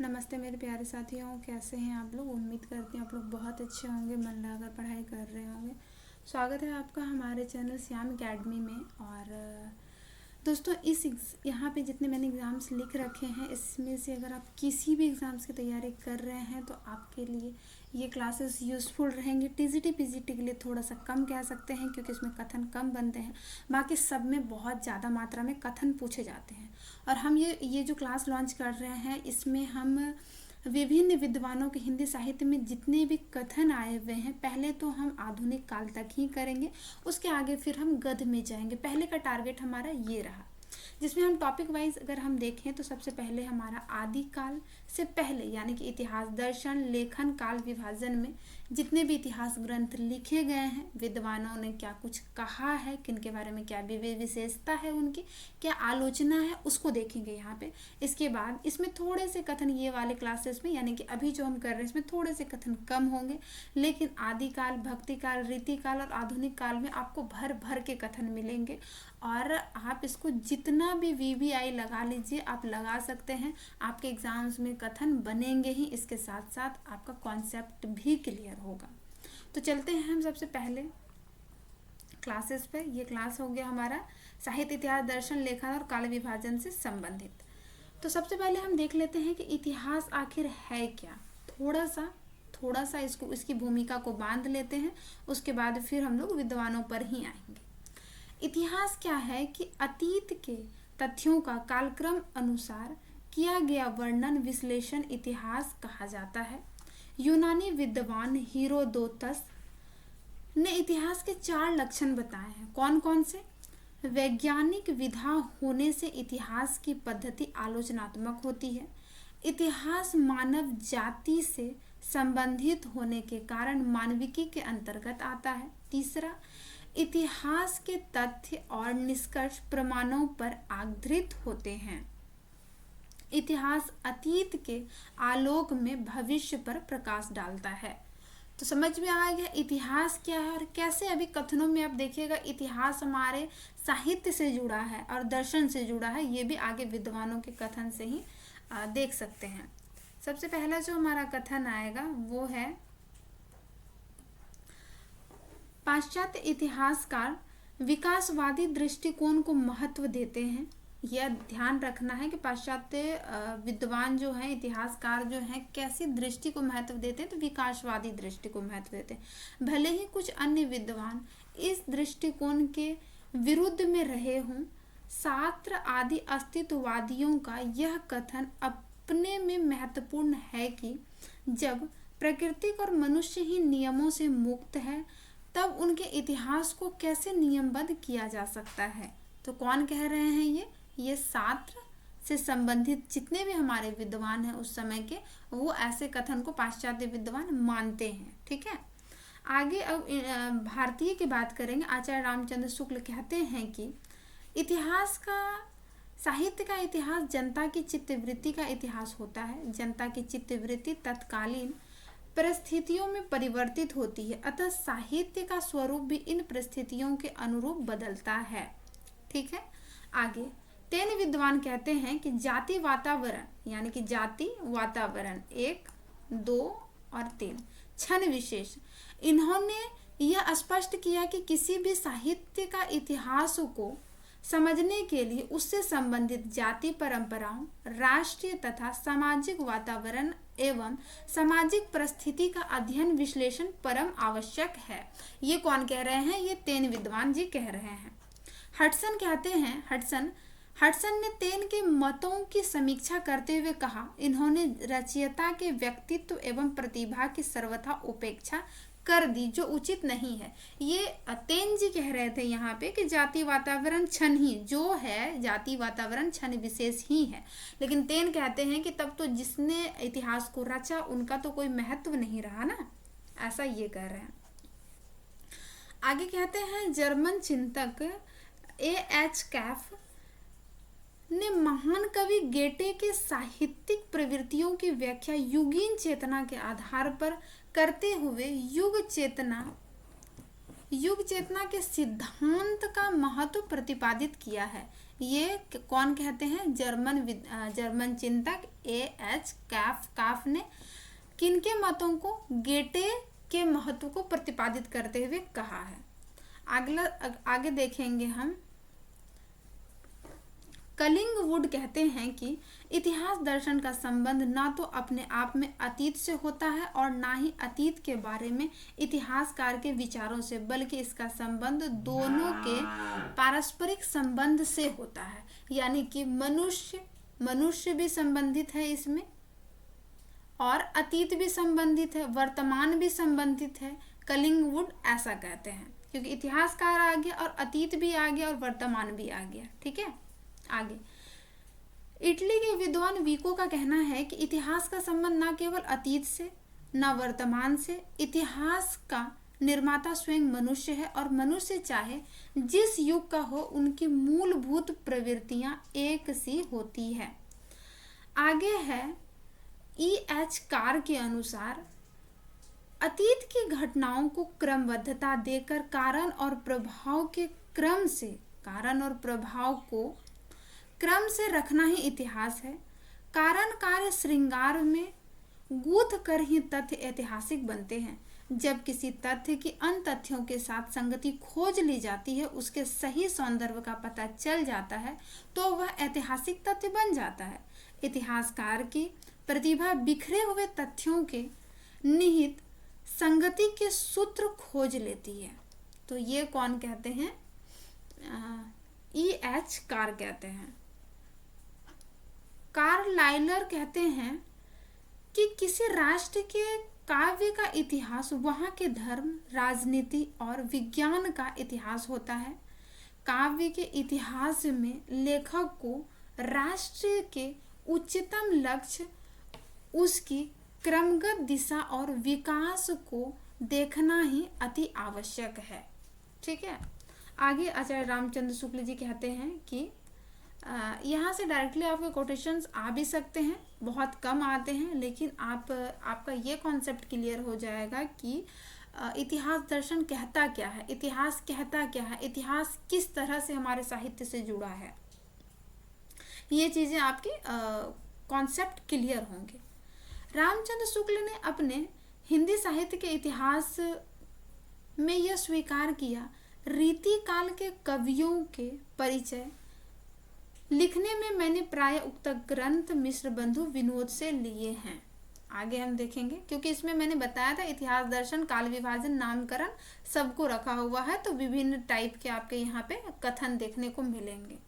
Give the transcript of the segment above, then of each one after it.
नमस्ते मेरे प्यारे साथियों, कैसे हैं आप लोग। उम्मीद करती हूँ आप लोग बहुत अच्छे होंगे, मन लगाकर पढ़ाई कर रहे होंगे। स्वागत है आपका हमारे चैनल श्याम अकेडमी में। और दोस्तों यहाँ पे जितने मैंने एग्ज़ाम्स लिख रखे हैं, इसमें से अगर आप किसी भी एग्ज़ाम्स की तैयारी कर रहे हैं तो आपके लिए ये क्लासेस यूज़फुल रहेंगी। टीजीटी पीजीटी के लिए थोड़ा सा कम कह सकते हैं, क्योंकि इसमें कथन कम बनते हैं। बाकी सब में बहुत ज़्यादा मात्रा में कथन पूछे जाते हैं। और हम ये जो क्लास लॉन्च कर रहे हैं, इसमें हम विभिन्न विद्वानों के हिंदी साहित्य में जितने भी कथन आए हुए हैं, पहले तो हम आधुनिक काल तक ही करेंगे, उसके आगे फिर हम गद्य में जाएंगे। पहले का टारगेट हमारा ये रहा, जिसमें हम टॉपिक वाइज अगर हम देखें तो सबसे पहले हमारा आदिकाल से पहले यानी कि इतिहास, दर्शन, लेखन, काल विभाजन में जितने भी इतिहास ग्रंथ लिखे गए हैं, विद्वानों ने क्या कुछ कहा है, किन के बारे में क्या विशेषता है, उनकी क्या आलोचना है, उसको देखेंगे यहाँ पे। इसके बाद इसमें थोड़े से कथन ये वाले क्लासेस में, यानी कि अभी जो हम कर रहे हैं इसमें थोड़े से कथन कम होंगे, लेकिन आदिकाल, भक्तिकाल, रीतिकाल और आधुनिक काल में आपको भर भर के कथन मिलेंगे। और आप इसको जितना भी वीवीआई लगा लीजिए, आप लगा सकते हैं। आपके एग्जाम्स में कथन बनेंगे ही, इसके साथ साथ आपका कॉन्सेप्ट भी क्लियर होगा। तो चलते हैं हम सबसे पहले क्लासेस पे। ये क्लास हो गया हमारा साहित्य, इतिहास, दर्शन, लेखन और काल विभाजन से संबंधित। तो सबसे पहले हम देख लेते हैं कि इतिहास आखिर है क्या। थोड़ा सा इसकी भूमिका को बांध लेते हैं, उसके बाद फिर हम लोग विद्वानों पर ही आएंगे। इतिहास क्या है कि अतीत के तथ्यों का कालक्रम अनुसार किया गया वर्णन, विश्लेषण इतिहास कहा जाता है। यूनानी विद्वान हीरोडोटस ने इतिहास के 4 लक्षण बताए हैं। कौन कौन से? वैज्ञानिक विधा होने से इतिहास की पद्धति आलोचनात्मक होती है। इतिहास मानव जाति से संबंधित होने के कारण मानविकी के अंतर्गत आता है। तीसरा, इतिहास के तथ्य और निष्कर्ष प्रमाणों पर आधारित होते हैं। इतिहास अतीत के आलोक में भविष्य पर प्रकाश डालता है। तो समझ में आ गया इतिहास क्या है और कैसे। अभी कथनों में आप देखिएगा, इतिहास हमारे साहित्य से जुड़ा है और दर्शन से जुड़ा है। ये भी आगे विद्वानों के कथन से ही देख सकते हैं। सबसे पहला जो हमारा कथन आएगा वो है, पाश्चात्य इतिहासकार विकासवादी दृष्टिकोण को महत्व देते हैं। यह ध्यान रखना है कि पाश्चात्य विद्वान जो हैं, इतिहासकार जो हैं, कैसी दृष्टि को महत्व देते हैं, तो विकासवादी दृष्टि को महत्व देते हैं। भले ही कुछ अन्य विद्वान इस दृष्टिकोण के विरुद्ध में रहे हों, सार्त्र आदि अस्तित्ववादियों का यह कथन अपने में महत्वपूर्ण है कि जब प्रकृति और मनुष्य ही नियमों से मुक्त है, तब उनके इतिहास को कैसे नियमबद्ध किया जा सकता है। तो कौन कह रहे हैं? ये सार्त्र से संबंधित जितने भी हमारे विद्वान हैं उस समय के, वो ऐसे कथन को पाश्चात्य विद्वान मानते हैं। ठीक है। आगे अब भारतीय की बात करेंगे। आचार्य रामचंद्र शुक्ल कहते हैं कि इतिहास का, साहित्य का इतिहास जनता की चित्तवृत्ति का इतिहास होता है। जनता की चित्तवृत्ति तत्कालीन परिस्थितियों में परिवर्तित होती है, अतः साहित्य का स्वरूप भी इन परिस्थितियों के अनुरूप बदलता है। ठीक है। आगे तेन विद्वान कहते हैं कि जाति वातावरण, यानी कि जाति वातावरण 1, 2 और 3 क्षण विशेष, इन्होंने यह स्पष्ट किया कि किसी भी साहित्य का इतिहास को समझने के लिए उससे संबंधित जाति परंपराओं, राष्ट्रीय तथा सामाजिक वातावरण एवं सामाजिक परिस्थिति का अध्ययन, विश्लेषण परम आवश्यक है। ये कौन कह रहे हैं? ये तेन विद्वान जी कह रहे हैं। हडसन कहते हैं, हडसन ने तेन के मतों की समीक्षा करते हुए कहा, इन्होंने रचयिता के व्यक्तित्व एवं प्रतिभा की सर्वथा उपेक्षा कर दी, जो उचित नहीं है। ये तेन जी कह रहे थे यहाँ पे कि जाति वातावरण क्षण ही जो है, जाति वातावरण क्षण विशेष ही है। लेकिन तेन कहते हैं कि तब तो जिसने इतिहास को रचा उनका तो कोई महत्व नहीं रहा ना, ऐसा ये कह रहे हैं। आगे कहते हैं, जर्मन चिंतक A.H. कैफ ने महान कवि गेटे के साहित्यिक प्रवृत्तियों की व्याख्या युगीन चेतना के आधार पर करते हुए युग चेतना के सिद्धांत का महत्व प्रतिपादित किया है। ये कौन कहते हैं? जर्मन चिंतक A.H. काफ ने किनके मतों को गेटे के महत्व को प्रतिपादित करते हुए कहा है? आगे देखेंगे हम। कलिंगवुड कहते हैं कि इतिहास दर्शन का संबंध ना तो अपने आप में अतीत से होता है और ना ही अतीत के बारे में इतिहासकार के विचारों से, बल्कि इसका संबंध दोनों के पारस्परिक संबंध से होता है। यानी कि मनुष्य भी संबंधित है इसमें, और अतीत भी संबंधित है, वर्तमान भी संबंधित है। कलिंगवुड ऐसा कहते हैं, क्योंकि इतिहासकार आ गया और अतीत भी आ गया और वर्तमान भी आ गया। ठीक है, आगे इटली के विद्वान विको का कहना है कि इतिहास का संबंध न केवल अतीत से न वर्तमान से, इतिहास का निर्माता स्वयं मनुष्य है और मनुष्य चाहे जिस युग का हो, उनकी मूलभूत प्रवृत्तियां एक सी होती है। आगे है E.H. कार के अनुसार अतीत की घटनाओं को क्रमबद्धता देकर कारण और प्रभाव को क्रम से रखना ही इतिहास है। कारण कार्य श्रृंगार में गूंथ कर ही तथ्य ऐतिहासिक बनते हैं। जब किसी तथ्य की अन्य तथ्यों के साथ संगति खोज ली जाती है, उसके सही सौंदर्य का पता चल जाता है, तो वह ऐतिहासिक तथ्य बन जाता है। इतिहासकार की प्रतिभा बिखरे हुए तथ्यों के निहित संगति के सूत्र खोज लेती है। तो ये कौन कहते हैं? E.H. कार कहते हैं। कार्लाइलर कहते हैं कि किसी राष्ट्र के काव्य का इतिहास वहाँ के धर्म, राजनीति और विज्ञान का इतिहास होता है। काव्य के इतिहास में लेखक को राष्ट्र के उच्चतम लक्ष्य, उसकी क्रमगत दिशा और विकास को देखना ही अति आवश्यक है। ठीक है, आगे आचार्य रामचंद्र शुक्ल जी कहते हैं कि यहाँ से डायरेक्टली आपके कोटेशंस आ भी सकते हैं, बहुत कम आते हैं, लेकिन आपका ये कॉन्सेप्ट क्लियर हो जाएगा कि इतिहास दर्शन कहता क्या है, इतिहास कहता क्या है, इतिहास किस तरह से हमारे साहित्य से जुड़ा है। ये चीज़ें आपकी कॉन्सेप्ट क्लियर होंगे। रामचंद्र शुक्ल ने अपने हिंदी साहित्य के इतिहास में यह स्वीकार किया, रीति काल के कवियों के परिचय लिखने में मैंने प्राय उक्त ग्रंथ मिश्र बंधु विनोद से लिए हैं। आगे हम देखेंगे, क्योंकि इसमें मैंने बताया था इतिहास दर्शन, काल विभाजन, नामकरण सबको रखा हुआ है, तो विभिन्न टाइप के आपके यहाँ पे कथन देखने को मिलेंगे।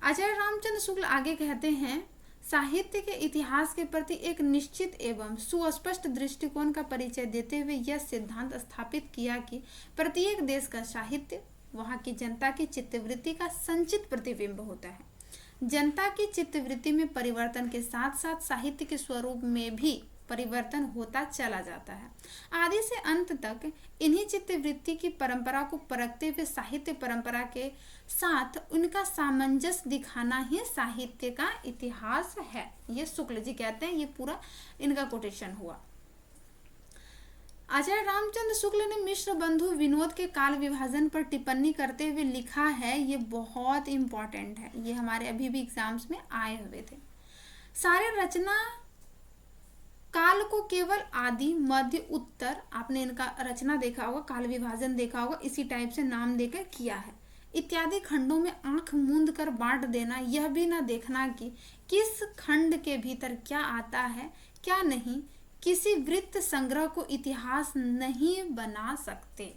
आचार्य रामचंद्र शुक्ल आगे कहते हैं, साहित्य के इतिहास के प्रति एक निश्चित एवं सुस्पष्ट दृष्टिकोण का परिचय देते हुए यह सिद्धांत स्थापित किया कि प्रत्येक देश का साहित्य वहाँ की जनता की चित्तवृत्ति का संचित प्रतिबिंब होता है। जनता की चित्तवृत्ति में परिवर्तन के साथ साथ साहित्य के स्वरूप में भी परिवर्तन होता चला जाता है। आदि से अंत तक इन्हीं चित्तवृत्ति की परंपरा को परखते हुए साहित्य परंपरा के साथ उनका सामंजस्य दिखाना ही साहित्य का इतिहास है। ये शुक्ल जी कहते हैं, ये पूरा इनका कोटेशन हुआ। आचार्य रामचंद्र शुक्ल ने मिश्र बंधु विनोद के काल विभाजन पर टिप्पणी करते हुए लिखा है, ये बहुत इम्पोर्टेंट है, ये हमारे अभी भी एग्जाम्स में आए हुए थे। सारे रचना काल को केवल आदि, मध्य, उत्तर, आपने इनका रचना देखा होगा, काल विभाजन देखा होगा, इसी टाइप से नाम देकर किया है, इत्यादि खंडों में आंख मूंद कर बांट देना, यह भी ना देखना कि किस खंड के भीतर क्या आता है क्या नहीं, किसी वृत्त संग्रह को इतिहास नहीं बना सकते।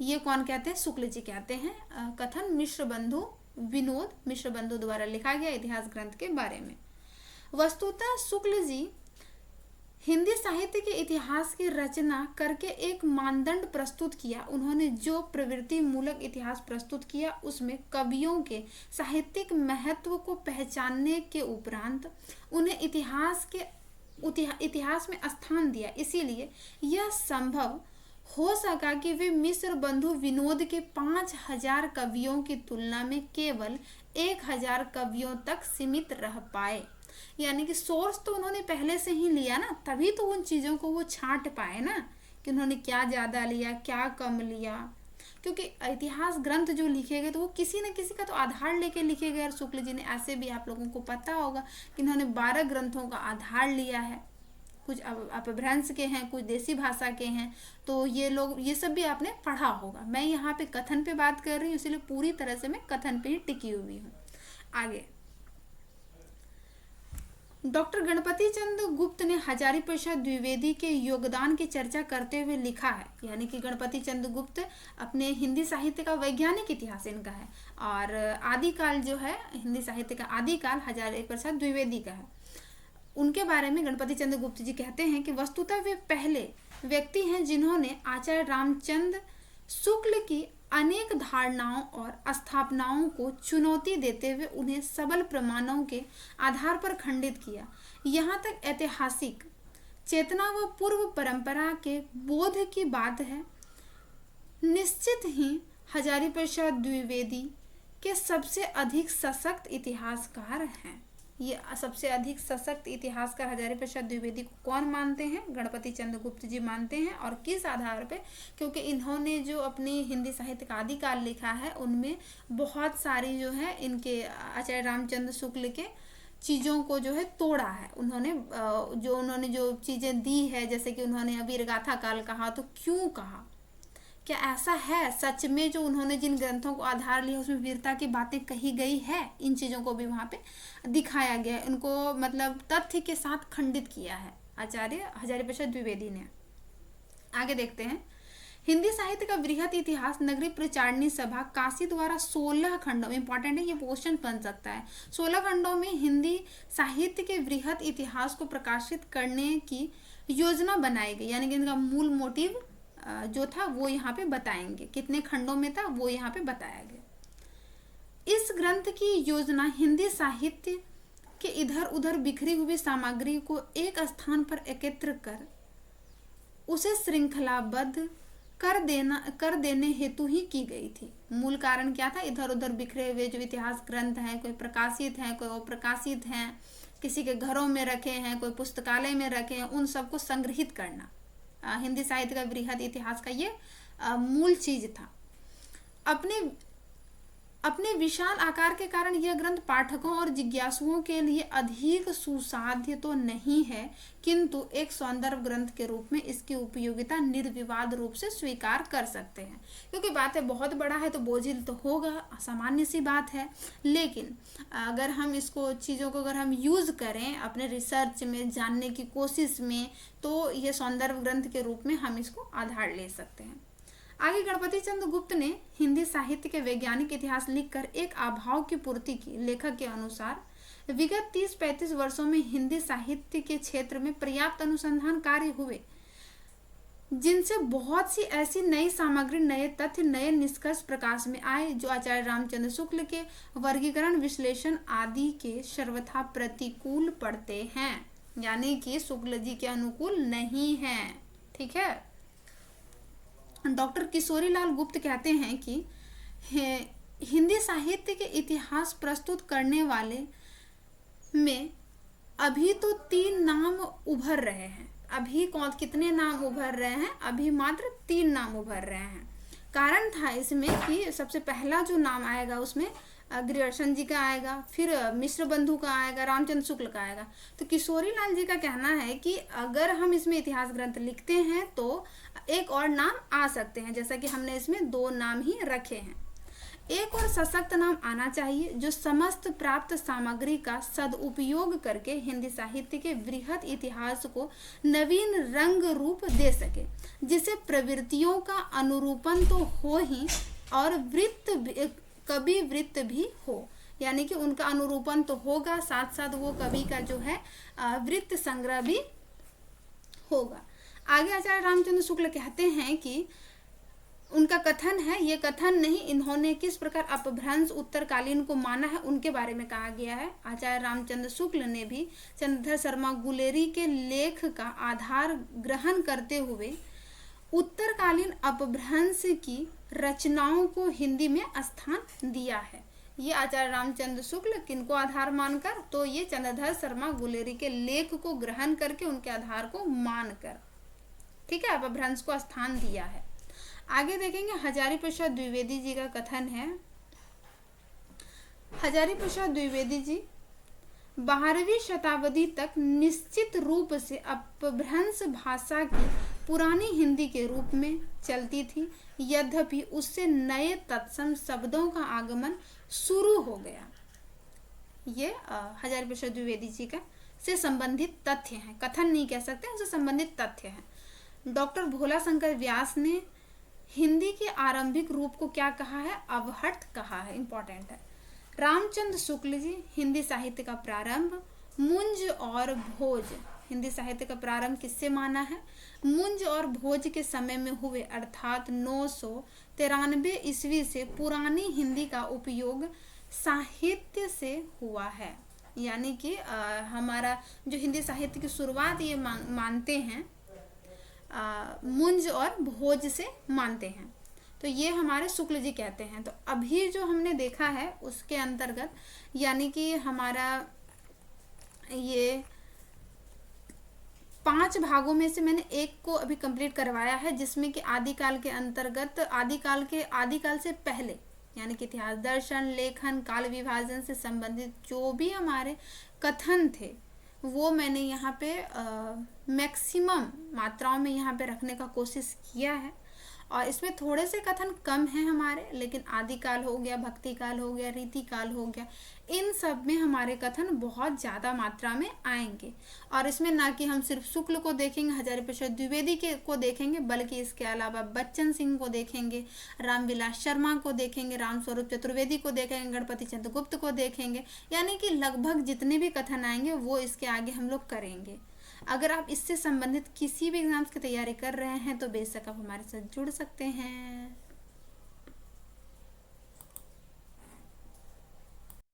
ये कौन कहते हैं? शुक्ल जी कहते हैं। कथन मिश्र बंधु विनोद मिश्र बंधु द्वारा लिखा गया इतिहास ग्रंथ के बारे में। वस्तुतः शुक्ल जी हिंदी साहित्य के इतिहास की रचना करके एक मानदंड प्रस्तुत किया। उन्होंने जो प्रवृत्ति मूलक इतिहास प्रस्तुत किया उसमें कवियों के साहित्यिक महत्व को पहचानने के उपरांत उन्हें इतिहास में स्थान दिया। इसीलिए यह संभव हो सका कि वे मिश्र बंधु विनोद के 5000 कवियों की तुलना में केवल 1000 कवियों तक सीमित रह पाए। यानी कि सोर्स तो उन्होंने पहले से ही लिया ना, तभी तो उन चीज़ों को वो छांट पाए ना कि उन्होंने क्या ज़्यादा लिया क्या कम लिया। क्योंकि इतिहास ग्रंथ जो लिखे गए तो वो किसी न किसी का तो आधार लेके लिखे गए। और शुक्ल जी ने ऐसे भी आप लोगों को पता होगा कि इन्होंने 12 ग्रंथों का आधार लिया है। कुछ अपभ्रंश के हैं, कुछ देसी भाषा के हैं, तो ये सब भी आपने पढ़ा होगा। मैं यहाँ पे कथन पे बात कर रही हूँ, इसलिए पूरी तरह से मैं कथन पे ही टिकी हुई हूँ। आगे डॉक्टर गणपति चंद्र गुप्त ने हजारी प्रसाद द्विवेदी के योगदान की चर्चा करते हुए लिखा है, यानी कि गणपति चंद्र गुप्त अपने हिंदी साहित्य का वैज्ञानिक इतिहास इनका है, और आदिकाल जो है हिंदी साहित्य का आदिकाल हजारी प्रसाद द्विवेदी का है। उनके बारे में गणपति चंद्र गुप्त जी कहते हैं कि वस्तुतः वे पहले व्यक्ति हैं जिन्होंने आचार्य रामचंद्र शुक्ल की अनेक धारणाओं और स्थापनाओं को चुनौती देते हुए उन्हें सबल प्रमाणों के आधार पर खंडित किया। यहाँ तक ऐतिहासिक चेतना व पूर्व परंपरा के बोध की बात है। निश्चित ही हजारी प्रसाद द्विवेदी के सबसे अधिक सशक्त इतिहासकार हैं। ये सबसे अधिक सशक्त इतिहासकार हजारी प्रसाद द्विवेदी को कौन मानते हैं? गणपति चंद्र गुप्त जी मानते हैं। और किस आधार पे? क्योंकि इन्होंने जो अपनी हिंदी साहित्य का आदिकाल लिखा है उनमें बहुत सारी जो है इनके आचार्य रामचंद्र शुक्ल के चीज़ों को जो है तोड़ा है उन्होंने जो चीज़ें दी है, जैसे कि उन्होंने वीर गाथा काल कहा, तो क्यों कहा? क्या ऐसा है सच में जो उन्होंने जिन ग्रंथों को आधार लिया उसमें वीरता की बातें कही गई है? इन चीज़ों को भी वहाँ पे दिखाया गया है, उनको मतलब तथ्य के साथ खंडित किया है आचार्य हजारी प्रसाद द्विवेदी ने। आगे देखते हैं। हिंदी साहित्य का वृहत इतिहास नगरीय प्रचारणी सभा काशी द्वारा 16 खंडों में, इंपॉर्टेंट है, ये क्वेश्चन बन सकता है, 16 खंडों में हिंदी साहित्य के वृहत इतिहास को प्रकाशित करने की योजना बनाई गई। यानी कि इनका मूल मोटिव जो था वो यहाँ पे बताएंगे, कितने खंडों में था वो यहाँ पे बताया गया। इस ग्रंथ की योजना हिंदी साहित्य के इधर उधर बिखरी हुई सामग्री को एक स्थान पर एकत्र कर उसे श्रृंखलाबद्ध कर देने हेतु ही की गई थी। मूल कारण क्या था? इधर उधर बिखरे हुए जो इतिहास ग्रंथ हैं, कोई प्रकाशित हैं, कोई अप्रकाशित हैं, किसी के घरों में रखे हैं, कोई पुस्तकालय में रखे हैं, उन सबको संग्रहित करना हिंदी साहित्य का वृहद इतिहास का ये मूल चीज था। अपने विशाल आकार के कारण यह ग्रंथ पाठकों और जिज्ञासुओं के लिए अधिक सुसाध्य तो नहीं है, किंतु एक सौंदर्य ग्रंथ के रूप में इसकी उपयोगिता निर्विवाद रूप से स्वीकार कर सकते हैं। क्योंकि बात है बहुत बड़ा है तो बोझिल तो होगा, सामान्य सी बात है, लेकिन अगर हम इसको चीज़ों को अगर हम यूज़ करें अपने रिसर्च में जानने की कोशिश में, तो ये सौंदर्य ग्रंथ के रूप में हम इसको आधार ले सकते हैं। आगे गणपति चंद्र गुप्त ने हिंदी साहित्य के वैज्ञानिक इतिहास लिखकर एक अभाव की पूर्ति की। लेखक के अनुसार विगत 30-35 वर्षों में हिंदी साहित्य के क्षेत्र में पर्याप्त अनुसंधान कार्य हुए, जिनसे बहुत सी ऐसी नई सामग्री, नए तथ्य, नए निष्कर्ष प्रकाश में आए जो आचार्य रामचंद्र शुक्ल के वर्गीकरण, विश्लेषण आदि के सर्वथा प्रतिकूल पड़ते हैं, यानी कि शुक्ल जी के अनुकूल नहीं है। ठीक है। डॉक्टर किशोरीलाल गुप्त कहते हैं कि हिंदी साहित्य के इतिहास प्रस्तुत करने वाले में अभी तो 3 नाम उभर रहे हैं। अभी कितने नाम उभर रहे हैं? अभी मात्र 3 नाम उभर रहे हैं। कारण था इसमें कि सबसे पहला जो नाम आएगा उसमें ग्रियर्सन जी का आएगा, फिर मिश्र बंधु का आएगा, रामचंद्र शुक्ल का आएगा। तो किशोरीलाल जी का कहना है कि अगर हम इसमें इतिहास ग्रंथ लिखते हैं तो एक और नाम आ सकते हैं, जैसा कि हमने इसमें 2 नाम ही रखे हैं। एक और सशक्त नाम आना चाहिए जो समस्त प्राप्त सामग्री का सदुपयोग करके हिंदी साहित्य के वृहत इतिहास को नवीन रंग रूप दे सके, जिसे प्रवृत्तियों का अनुरूपण तो हो ही और कवि वृत्त भी हो। यानी कि उनका अनुरूपण तो होगा, साथ साथ वो कवि का जो है वृत्त संग्रह भी होगा। आगे आचार्य रामचंद्र शुक्ल कहते हैं कि उनका कथन है, ये कथन नहीं, इन्होंने किस प्रकार अपभ्रंश उत्तरकालीन को माना है उनके बारे में कहा गया है। आचार्य रामचंद्र शुक्ल ने भी चंद्रधर शर्मा गुलेरी के लेख का आधार ग्रहण करते हुए उत्तरकालीन अपभ्रंश की रचनाओं को हिंदी में स्थान दिया है। ये आचार्य रामचंद्र शुक्ल किनको आधार मानकर? तो ये चंद्रधर शर्मा गुलेरी के लेख को ग्रहण करके उनके आधार को मानकर, ठीक है, अपभ्रंश को स्थान दिया है। आगे देखेंगे हजारी प्रसाद द्विवेदी जी का कथन है। हजारी प्रसाद द्विवेदी जी 12वीं शताब्दी तक निश्चित रूप से अपभ्रंश भाषा की पुरानी हिंदी के रूप में चलती थी, यद्यपि उससे नए तत्सम शब्दों का आगमन शुरू हो गया। ये हजारी प्रसाद द्विवेदी जी का से संबंधित तथ्य हैं, कथन नहीं कह सकते, उनसे संबंधित तथ्य हैं। डॉक्टर भोला शंकर व्यास ने हिंदी के आरंभिक रूप को क्या कहा है? अवहट कहा है, इंपॉर्टेंट है। रामचंद्र शुक्ल जी हिंदी साहित्य का प्रारंभ मुंज और भोज, हिंदी साहित्य का प्रारंभ किससे माना है? मुंज और भोज के समय में हुए, अर्थात 993 ईस्वी से पुरानी हिंदी का उपयोग साहित्य से हुआ है। यानी कि हमारा जो हिंदी साहित्य की शुरुआत ये मानते हैं, मुंज और भोज से मानते हैं। तो ये हमारे शुक्ल जी कहते हैं। तो अभी जो हमने देखा है उसके अंतर्गत, यानी कि हमारा ये 5 भागों में से मैंने एक को अभी कंप्लीट करवाया है, जिसमें कि आदिकाल के अंतर्गत आदिकाल से पहले, यानी कि इतिहास, दर्शन, लेखन, काल विभाजन से संबंधित जो भी हमारे कथन थे वो मैंने यहाँ पे मैक्सिमम मात्राओं में यहाँ पे रखने का कोशिश किया है। और इसमें थोड़े से कथन कम हैं हमारे, लेकिन आदिकाल हो गया, भक्ति काल हो गया, रीति काल हो गया, इन सब में हमारे कथन बहुत ज़्यादा मात्रा में आएंगे। और इसमें ना कि हम सिर्फ शुक्ल को देखेंगे, हजारी प्रसाद द्विवेदी के को देखेंगे, बल्कि इसके अलावा बच्चन सिंह को देखेंगे, रामविलास शर्मा को देखेंगे, रामस्वरूप चतुर्वेदी को देखेंगे, गणपति चंद्र गुप्त को देखेंगे। यानी कि लगभग जितने भी कथन आएंगे वो इसके आगे हम लोग करेंगे। अगर आप इससे संबंधित किसी भी एग्जाम्स की तैयारी कर रहे हैं तो बेशक आप हमारे साथ जुड़ सकते हैं।